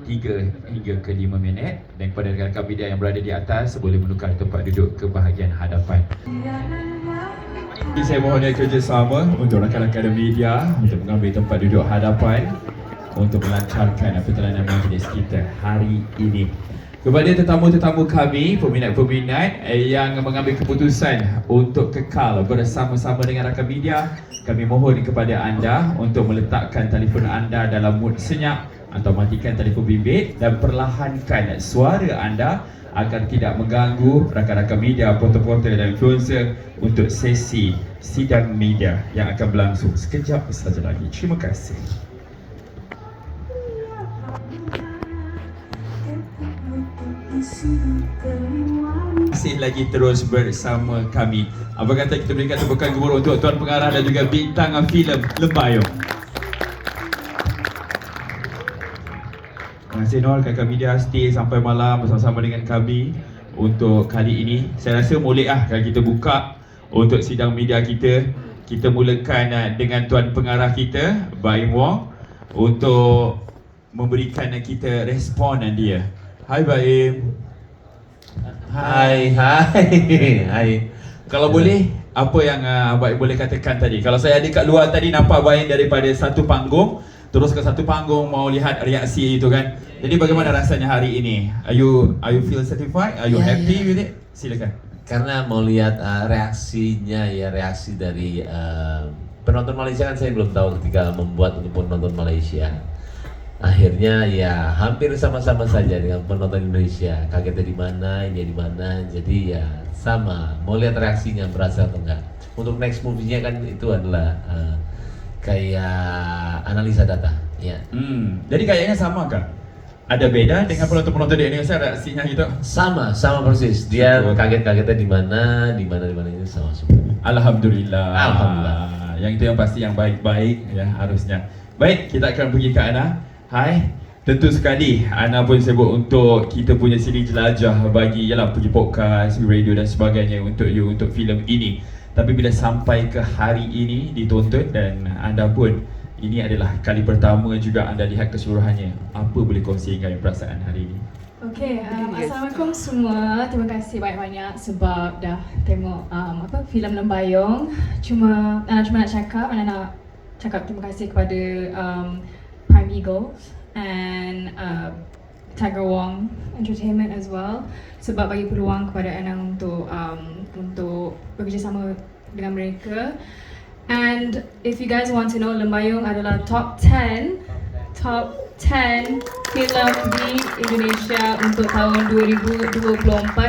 3 hingga ke 5 minit, dan kepada rakan-rakan media yang berada di atas boleh menukar tempat duduk ke bahagian hadapan. Saya mohon kerjasama untuk rakan-rakan media untuk mengambil tempat duduk hadapan untuk melancarkan perjalanan majlis kita hari ini. Kepada tetamu-tetamu kami, peminat-peminat yang mengambil keputusan untuk kekal bersama-sama dengan rakan media, kami mohon kepada anda untuk meletakkan telefon anda dalam mood senyap atau matikan telefon bimbit dan perlahankan suara anda agar tidak mengganggu rakan-rakan media, portal-portal dan influencer untuk sesi sidang media yang akan berlangsung sekejap saja lagi. Terima kasih. Masih lagi terus bersama kami. Apa kata kita berikan tepukan gemuruh untuk Tuan Pengarah dan juga bintang filem Lembayung. Terima kasih Nor, kakak media stay sampai malam bersama-sama dengan kami untuk kali ini. Saya rasa boleh kalau kita buka untuk sidang media kita. Kita mulakan dengan Tuan Pengarah kita, Baim Wong, untuk memberikan kita respon dia. Hai Baim. Hai. Kalau boleh, apa yang Baim boleh katakan tadi? Kalau saya ada kat luar tadi nampak Baim daripada satu panggung terus ke satu panggung mau lihat reaksi itu kan. Jadi bagaimana rasanya hari ini? Are you feel satisfied? Are you happy with it? Silakan. Karena mau lihat reaksinya ya, reaksi dari penonton Malaysia kan saya belum tahu ketika membuat untuk penonton Malaysia. Akhirnya ya hampir sama-sama saja dengan penonton Indonesia. Kagetnya di mana, ini di mana. Jadi ya sama. Mau lihat reaksinya berasa atau enggak. Untuk next movie-nya kan itu adalah kayak analisa data, ya. Jadi kayaknya sama kan? Ada beda dengan penonton-penonton di Indonesia reaksinya gitu? Sama persis. Dia kaget-kagetnya di mana itu sama semua. Alhamdulillah. Alhamdulillah. Yang itu yang pasti yang baik-baik ya harusnya. Baik, kita akan pergi ke Ana. Hai. Tentu sekali Ana pun sebut untuk kita punya siri jelajah bagi pergi podcast, radio dan sebagainya untuk untuk filem ini. Tapi bila sampai ke hari ini ditonton dan anda pun ini adalah kali pertama juga anda lihat keseluruhannya, apa boleh kongsi dengan perasaan hari ini? Okay, Assalamualaikum semua. Terima kasih banyak-banyak sebab dah tengok filem Lembayung. Cuma nak cakap terima kasih kepada Prime Eagles and Tiger Wong Entertainment as well sebab bagi peluang kepada Ana untuk bekerjasama dengan mereka. And if you guys want to know, Lembayung adalah top 10 filem di Indonesia untuk tahun 2024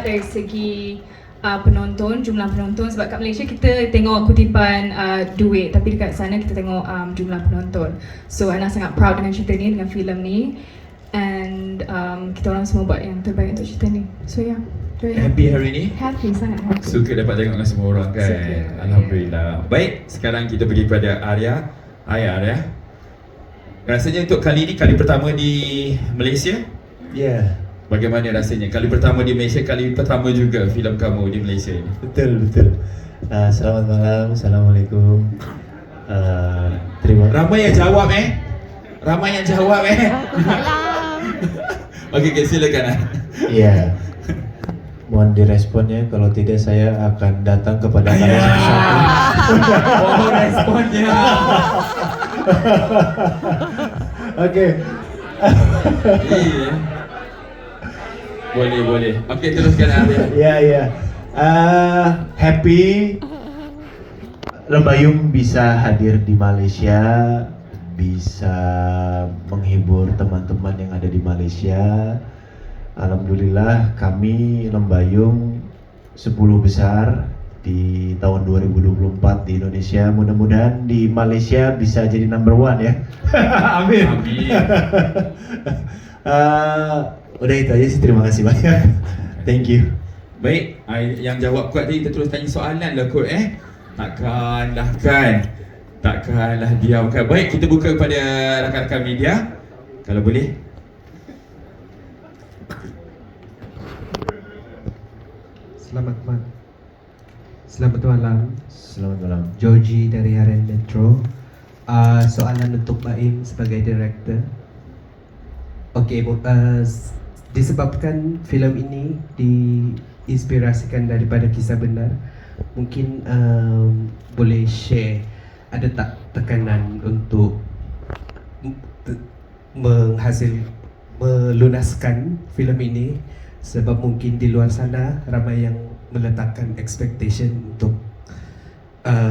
dari segi jumlah penonton. Sebab kat Malaysia kita tengok kutipan duit, tapi dekat sana kita tengok jumlah penonton. So Ana sangat proud dengan cerita ni, dengan filem ni. And kita orang semua buat yang terbaik untuk cerita ni. So yeah, very happy hari ni? Happy, sangat happy. Suka dapat tengok dengan semua orang kan? Suka. Alhamdulillah. Baik, sekarang kita pergi kepada Arya. Hai Arya. Rasanya untuk kali ini kali pertama di Malaysia? Ya. Bagaimana rasanya? Kali pertama di Malaysia, kali pertama juga filem kamu di Malaysia ini. Betul. Selamat malam, assalamualaikum. Terima. Ramai yang jawab Okey, silakan. Iya. Mohon diresponnya, kalau tidak saya akan datang kepada kalian satu. Mohon responnya. Oke. Iya. Boleh. Okey, teruskan Arya. Iya. Happy Lembayung bisa hadir di Malaysia, bisa menghibur teman-teman yang ada di Malaysia. Alhamdulillah kami Lembayung 10 besar di tahun 2024 di Indonesia. Mudah-mudahan di Malaysia bisa jadi number 1 ya. Amin. Udah itu aja sih, terima kasih banyak. Thank you. Baik, yang jawab kuat tadi kita terus tanya soalan lah kot Takkanlah diamkan. Baik, kita buka kepada rakan-rakan media. Kalau boleh. Selamat malam. Selamat malam. Georgie dari Harian Metro. Soalan untuk Baim sebagai director. Disebabkan filem ini diinspirasikan daripada kisah benar, mungkin boleh share ada tak tekanan untuk melunaskan filem ini, sebab mungkin di luar sana ramai yang meletakkan expectation untuk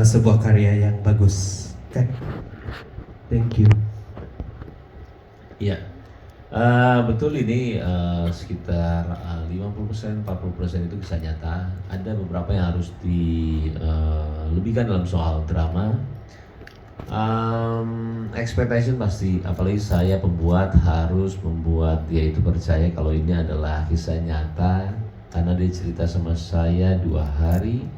sebuah karya yang bagus, kan? Thank you. Iya, betul ini sekitar 50%, 40% itu kisah nyata. Ada beberapa yang harus dilebihkan dalam soal drama. Expectation pasti, apalagi saya pembuat harus membuat dia itu percaya kalau ini adalah kisah nyata, karena dia cerita sama saya 2 hari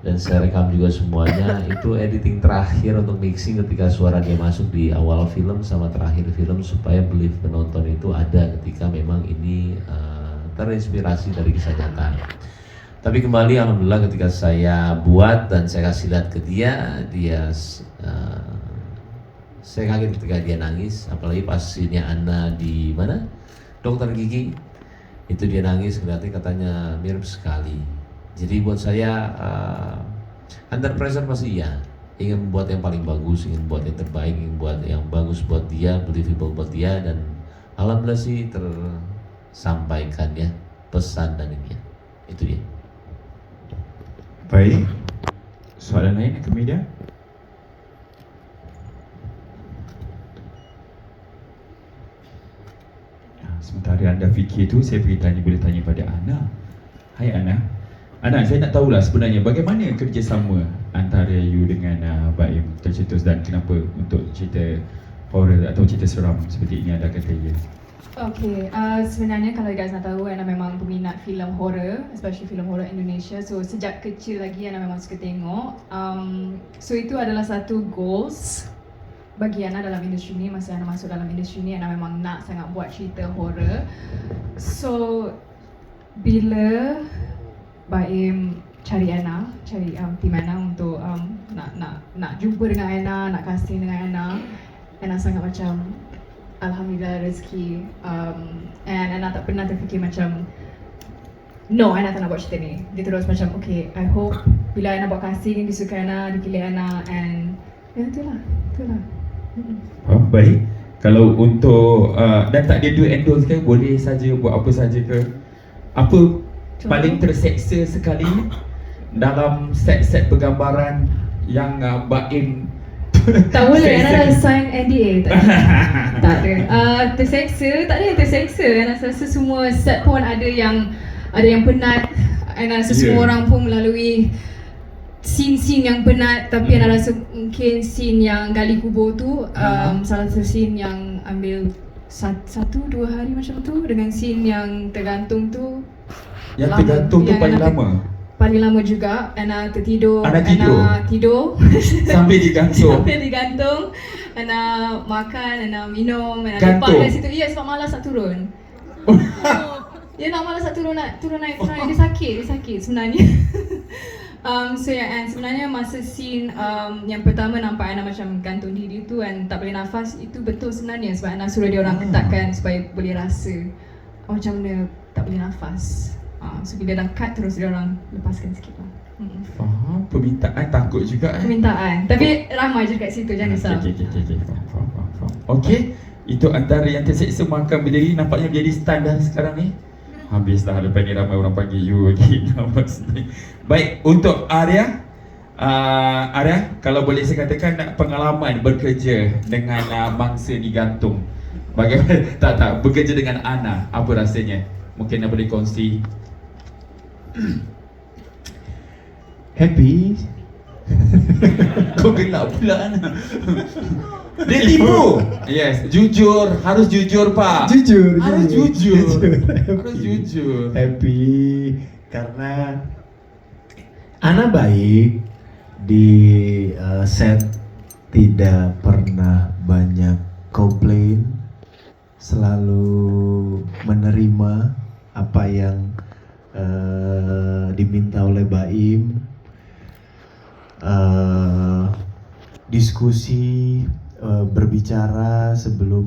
dan saya rekam juga semuanya. Itu editing terakhir untuk mixing ketika suara dia masuk di awal film sama terakhir film, supaya belief penonton itu ada ketika memang ini terinspirasi dari kisah nyata. Tapi kembali, alhamdulillah ketika saya buat dan saya kasih lihat ke dia, saya kaget ketika dia nangis, apalagi pas scene Anna di mana? Dokter gigi. Itu dia nangis, katanya mirip sekali. Jadi buat saya under pressure pasti iya, ingin membuat yang paling bagus, ingin buat yang terbaik, ingin buat yang bagus buat dia, believable buat dia, dan alhamdulillah sih tersampaikan ya pesan dan ini ya. Itu dia. Baik, soalan lain ke media? Sementara anda fikir tu, saya boleh tanya pada Ana. Hai Ana. Ana, saya nak tahulah sebenarnya bagaimana kerjasama antara you dengan Baim tercetus, dan kenapa untuk cerita horror atau cerita seram seperti ini anda kata ya? Okay, sebenarnya kalau you guys nak tahu, Ana memang peminat filem horror, especially filem horror Indonesia. So sejak kecil lagi Ana memang suka tengok. So itu adalah satu goals bagi Ana dalam industri ni. Masa Ana masuk dalam industri ni, Ana memang nak sangat buat cerita horror. So bila Baim cari tim Ana untuk nak jumpa dengan Ana, nak casting dengan Ana sangat macam alhamdulillah rezeki, and Ana tak pernah terfikir macam no, Ana tak nak buat cerita ni. Dia terus macam okay, I hope bila Ana buat casting disuka Ana, dipilih Ana, and ya itulah. Baik. Kalau untuk dan tak ada do endorse ke, boleh saja buat apa saja ke? Apa paling terseksa sekali dalam set-set pergambaran yang Baim tak boleh, Ana dah sign NDA. Tak ada. Terseksa, tak ada yang terseksa. Ana rasa semua set pun ada yang penat. Ana rasa semua orang pun melalui scene yang penat. Tapi Ana rasa mungkin scene yang gali kubur tu salah satu scene yang ambil 1-2 hari macam tu, dengan scene yang tergantung tu. Yang tergantung tu paling lama? Paling lama juga. Ana tertidur. Ana tidur sampai digantung. Ana makan, Ana minum, Ana lepak kat situ. Ya, sebab malas nak turun. Dia nak malas nak turun naik. Dia sakit sebenarnya. So and sebenarnya masa scene yang pertama nampak Ana macam gantung diri tu dan tak boleh nafas, itu betul sebenarnya sebab Ana suruh dia orang ketatkan supaya boleh rasa macam mana tak boleh nafas. So bila dah cut, terus dia orang lepaskan sikit lah. Faham, permintaan takut juga Permintaan, tapi ramai je kat situ, jangan risau. Faham. Okey, itu antara yang terseksa makan berdiri, nampaknya menjadi standar sekarang ni. Habislah, lepas ni ramai orang panggil you lagi. Baik, untuk Arya, kalau boleh saya katakan pengalaman bekerja dengan mangsa digantung. Bagaimana? Tak, bekerja dengan Ana, apa rasanya? Mungkin Ana boleh kongsi. Happy. Kau gelap pula Ana. Dia tipu. Yes, jujur, harus jujur Pak. Harus jujur. Happy karena Ana baik di set, tidak pernah banyak komplain, selalu menerima apa yang diminta oleh Baim. Diskusi, berbicara sebelum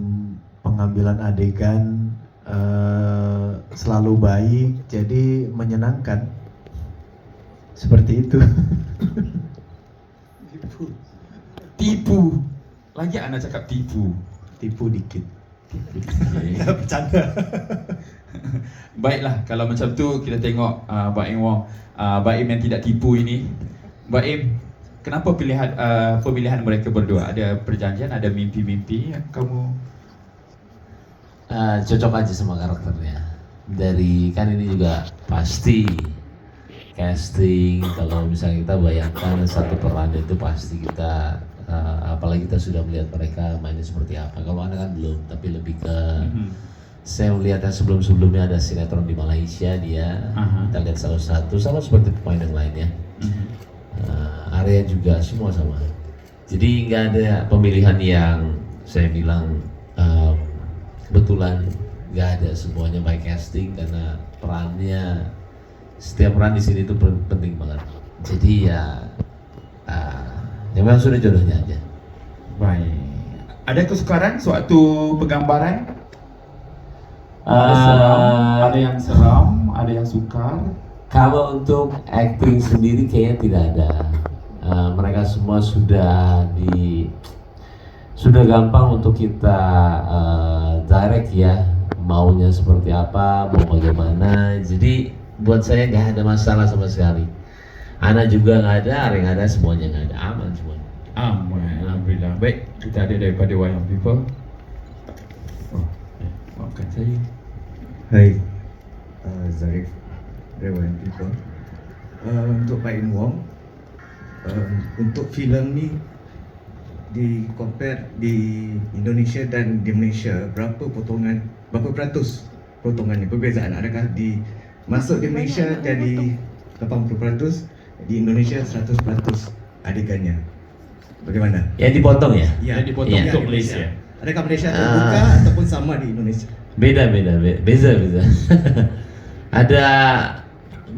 pengambilan adegan selalu baik, jadi menyenangkan. Seperti itu. Tipu. Lagi anak cakap tipu. Tipu dikit. Okay. Bercanda. Baiklah, kalau macam tu kita tengok Baim Wong, Baim yang tidak tipu ini. Baim, kenapa pemilihan mereka berdua? Ada perjanjian, ada mimpi-mimpi yang kamu? Cocok aja sama karakternya. Dari kan ini juga pasti casting, kalau misalnya kita bayangkan satu peran itu pasti kita apalagi kita sudah melihat mereka mainnya seperti apa. Kalau anak kan belum, tapi lebih ke saya melihat yang sebelum-sebelumnya ada sinetron di Malaysia dia, kita lihat salah satu sama seperti pemain yang lainnya. Area juga semua sama. Jadi nggak ada pemilihan yang saya bilang kebetulan, nggak ada, semuanya by casting karena perannya setiap peran di sini itu penting banget. Jadi ya memang sudah jodohnya aja. Baik. Ada kesukaran sewaktu penggambaran? Ada yang seram, ada yang sukar. Kalau untuk acting sendiri kayaknya tidak ada. Mereka semua sudah gampang untuk kita direct ya, maunya seperti apa, mau bagaimana. Jadi buat saya nggak ada masalah sama sekali. Ana juga nggak ada, Areng ada, semuanya nggak ada, aman semua. Aman, alhamdulillah. Baik, kita ada daripada Wayang People. Maafkan saya. Hai, Zarif dari Wayang People. Untuk Baim Wong, untuk filem ni di compare di Indonesia dan di Malaysia, berapa peratus potongannya, perbezaan? Adakah di masuk di Malaysia jadi 80%, di Indonesia 100% adegannya? Bagaimana? Yang dipotong ya? Yang dipotong Iya. untuk Malaysia. Adakah Malaysia terbuka ataupun sama di Indonesia? Beda. Ada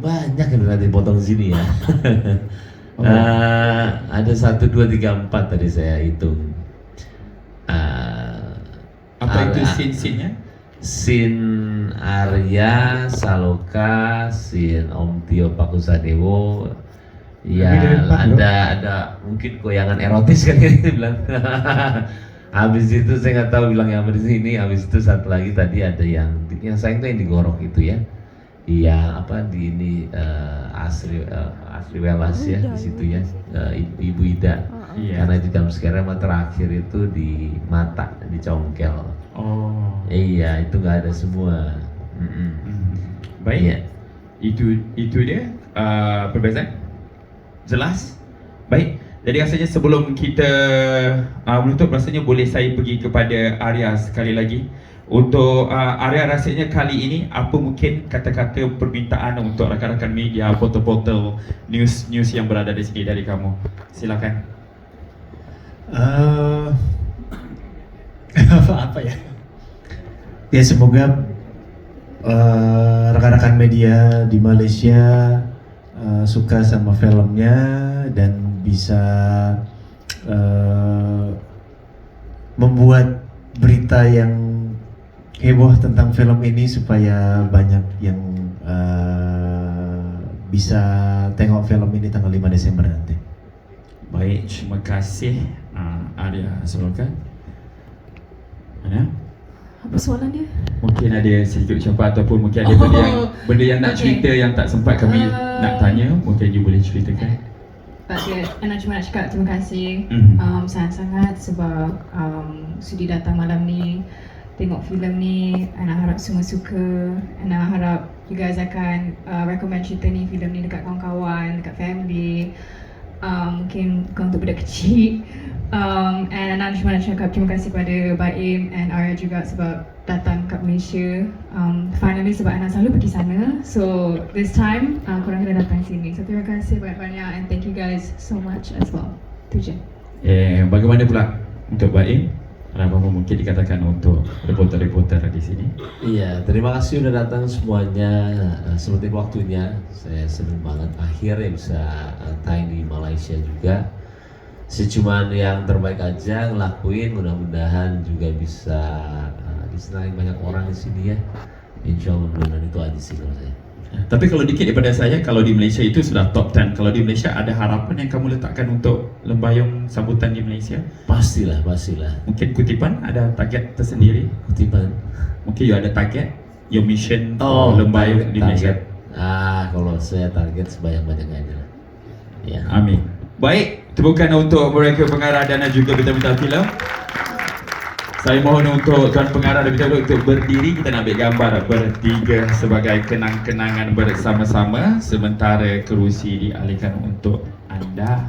banyak yang nanti potong sini ya. Ada 1, 2, 3, 4 tadi saya hitung. Apa itu scene-scene-nya? Scene Arya, Saloka, scene Om Tio Pakusadewo. Ya ada mungkin goyangan erotis kan ini bilang. Habis itu saya nggak tahu bilang yang di sini. Habis itu satu lagi tadi ada yang sayang tuh yang digorok itu ya. Iya apa di ini Asri Welas ya di situ ya, Ibu Ida. Iya. Karena di jam sekarang terakhir itu di mata, di congkel. Oh. Iya itu nggak ada semua. Baik. Iya. Itu dia perbezaan. Jelas. Baik. Jadi rasanya sebelum kita menutup, rasanya boleh saya pergi kepada Arya sekali lagi. Untuk Arya, rasanya kali ini apa mungkin kata-kata permintaan untuk rakan-rakan media, portal-portal news yang berada di sini dari kamu? Silakan. Apa ya? Ya semoga rekan-rekan media di Malaysia suka sama filmnya dan bisa membuat berita yang heboh tentang film ini supaya banyak yang bisa tengok film ini tanggal 5 Desember nanti. Baik, terima kasih Arya. Silakan. Mana? Apa soalan dia? Mungkin ada sedikit ucapan ataupun mungkin ada benda yang nak Okay. cerita yang tak sempat kami nak tanya, mungkin you boleh ceritakan. Anak cuma nak cakap terima kasih sangat-sangat sebab sudi datang malam ni, tengok filem ni. Anak harap semua suka. Anak harap you guys akan recommend cerita ni, filem ni dekat kawan-kawan, dekat family, mungkin bukan untuk budak kecil. And anak cuma nak cakap terima kasih pada Baim and Arya juga sebab datang kat Malaysia. Finally sebab anak selalu pergi sana, so this time korang kena datang sini. So terima kasih banyak-banyak and thank you guys so much as well. Itu je. Bagaimana pula untuk Baim? Apa mungkin dikatakan untuk reporter-reporter di sini? Iya, terima kasih udah datang semuanya. Seperti waktunya, saya senang banget akhirnya bisa tayang di Malaysia juga. Cuman yang terbaik aja ngelakuin, mudah-mudahan juga bisa disenangi banyak orang di sini ya. Insya Allah mudah-mudahan itu aja sih kalau saya. Tapi kalau dikit daripada saya, kalau di Malaysia itu sudah top 10. Kalau di Malaysia ada harapan yang kamu letakkan untuk lembayung sambutan di Malaysia? Pastilah. Mungkin kutipan ada target tersendiri? Kutipan. Mungkin you ada target, your mission lembayung di Malaysia? Kalau saya target sebanyak-banyaknya aja lah. Ya. Amin. Baik, tepukan untuk mereka pengarah dan juga bintang-bintang filem. Saya mohon untuk tuan pengarah dan bintang untuk berdiri. Kita nak ambil gambar bertiga sebagai kenang-kenangan bersama-sama sementara kerusi dialihkan untuk anda.